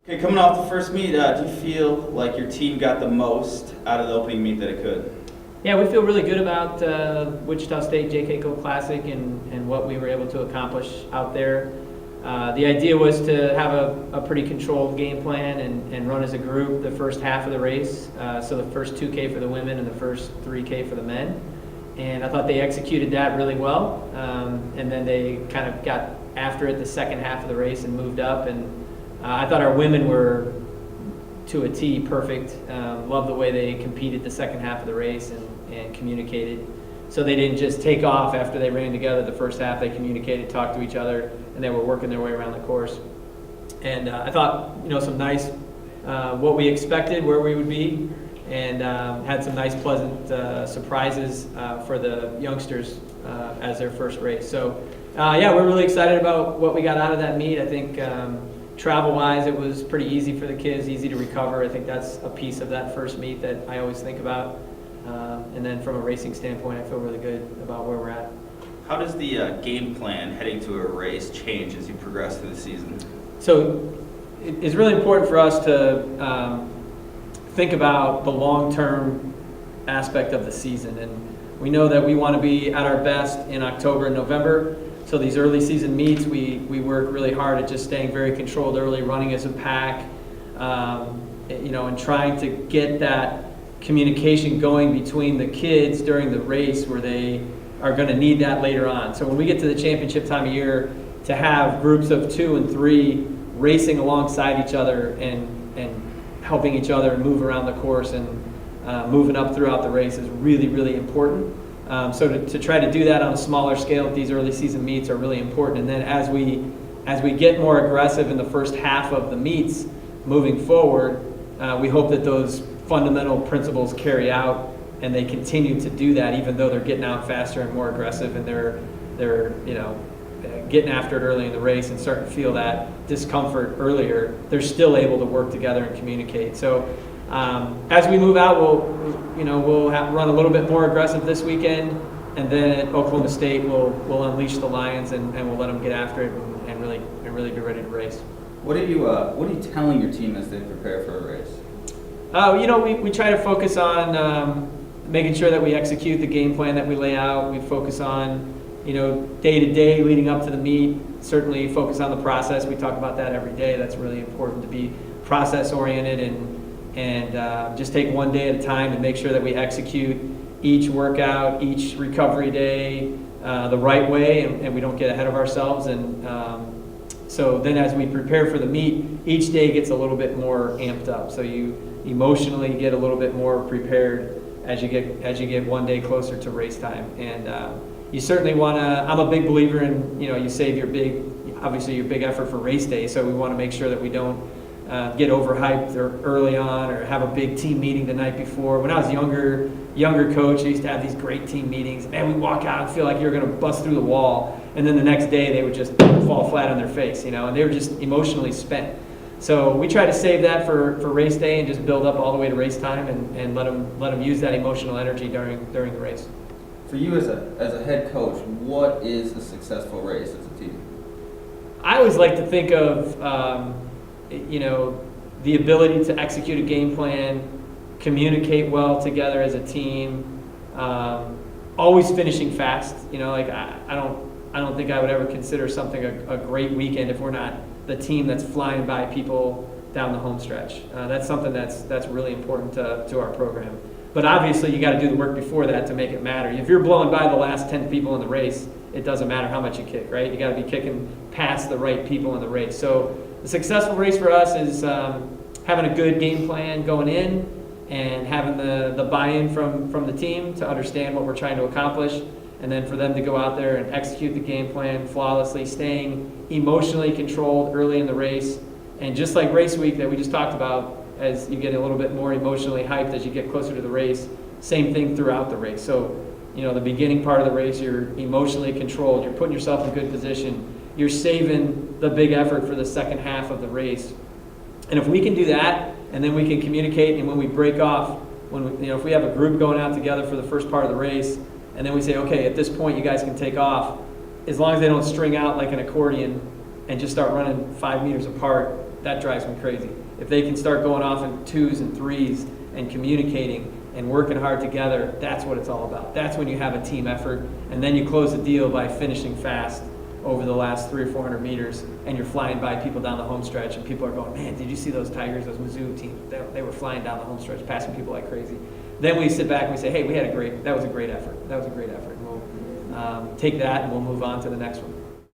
Okay, coming off the first meet, do you feel like your team got the most out of the opening meet that it could? Yeah, we feel really good about Wichita State JK Co Classic and what we were able to accomplish out there. The idea was to have a pretty controlled game plan and run as a group the first half of the race, so the first 2K for the women and the first 3K for the men. And I thought they executed that really well, and then they kind of got after it the second half of the race and moved up. And I thought our women were, to a T, perfect. Loved the way they competed the second half of the race and communicated. So they didn't just take off after they ran together the first half. They communicated, talked to each other, and they were working their way around the course. And I thought, some nice, what we expected, where we would be, and had some nice, pleasant surprises for the youngsters as their first race. So, yeah, we're really excited about what we got out of that meet. I think travel-wise, it was pretty easy for the kids, easy to recover. I think that's a piece of that first meet that I always think about. And then from a racing standpoint, I feel really good about where we're at. How does the game plan heading to a race change as you progress through the season? So it's really important for us to think about the long-term aspect of the season. And we know that we want to be at our best in October and November. So these early season meets, we work really hard at just staying very controlled early, running as a pack, and trying to get that communication going between the kids during the race where they are going to need that later on. So when we get to the championship time of year, to have groups of 2 and 3 racing alongside each other and helping each other move around the course and moving up throughout the race is really, really important. So to try to do that on a smaller scale at these early season meets are really important. And then as we get more aggressive in the first half of the meets moving forward, we hope that those fundamental principles carry out and they continue to do that even though they're getting out faster and more aggressive and they're getting after it early in the race and starting to feel that discomfort earlier. They're still able to work together and communicate. So as we move out, we'll run a little bit more aggressive this weekend, and then at Oklahoma State we'll unleash the Lions and we'll let them get after it and really be ready to race. What are you telling your team as they prepare for a race? We try to focus on making sure that we execute the game plan that we lay out. We focus on day to day leading up to the meet. Certainly focus on the process. We talk about that every day. That's really important to be process oriented and just take one day at a time and make sure that we execute each workout, each recovery day the right way, and we don't get ahead of ourselves. And so then as we prepare for the meet, each day gets a little bit more amped up. So you emotionally get a little bit more prepared as you get one day closer to race time. And you certainly want to, I'm a big believer in, you save your big effort for race day. So we want to make sure that we don't get overhyped early on or have a big team meeting the night before. When I was younger coach, I used to have these great team meetings. Man, we walk out and feel like you're going to bust through the wall. And then the next day they would just fall flat on their face, and they were just emotionally spent. So we try to save that for race day and just build up all the way to race time and let them use that emotional energy during the race. For you as a head coach, what is a successful race as a team? I always like to think of the ability to execute a game plan, communicate well together as a team, always finishing fast. I don't think I would ever consider something a great weekend if we're not the team that's flying by people down the home stretch. That's something that's really important to our program. But obviously you got to do the work before that to make it matter. If you're blowing by the last 10 people in the race, it doesn't matter how much you kick, right? You got to be kicking past the right people in the race. So the successful race for us is having a good game plan going in and having the buy-in from the team to understand what we're trying to accomplish, and then for them to go out there and execute the game plan flawlessly, staying emotionally controlled early in the race. And just like race week that we just talked about, as you get a little bit more emotionally hyped as you get closer to the race, same thing throughout the race. So, the beginning part of the race, you're emotionally controlled, you're putting yourself in good position, you're saving the big effort for the second half of the race. And if we can do that, and then we can communicate, and when we break off, if we have a group going out together for the first part of the race, and then we say, okay, at this point you guys can take off, as long as they don't string out like an accordion and just start running 5 meters apart, that drives me crazy. If they can start going off in 2s and 3s and communicating and working hard together, that's what it's all about. That's when you have a team effort, and then you close the deal by finishing fast over the last 300 or 400 meters, and you're flying by people down the home stretch, and people are going, man, did you see those Tigers, those Mizzou teams? They were flying down the home stretch, passing people like crazy. Then we sit back and we say, hey, that was a great effort. That was a great effort. And we'll take that and we'll move on to the next one.